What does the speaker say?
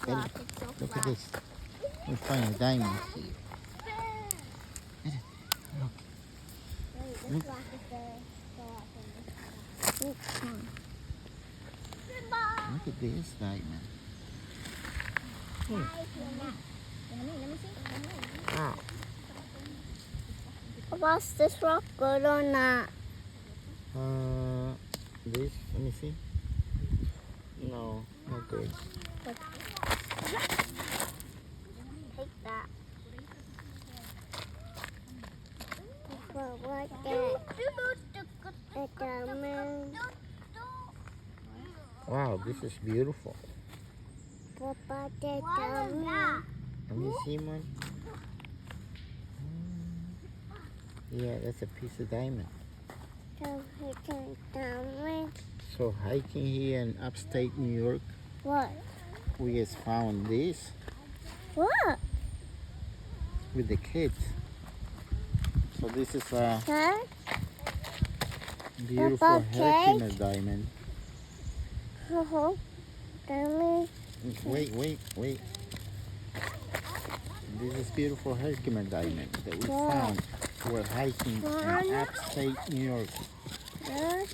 rock is so Look flat. at this. We find a diamond here. Look. Wait, this rock is the rock in this one. Look at this diamond. Let me see. Wow. Was this rock good or not? This, let me see. No, not good. Take that. What the diamond. Wow, this is beautiful. What about the diamond? Let me see, man. Yeah, that's a piece of diamond. Diamond. So hiking here in upstate New York, What? we just found this What? with the kids. So this is a Huh? beautiful Papa Herkimer diamond. Diamond. Wait. This is beautiful Herkimer diamond that we Yeah. found. We're hiking in upstate New York. Huh?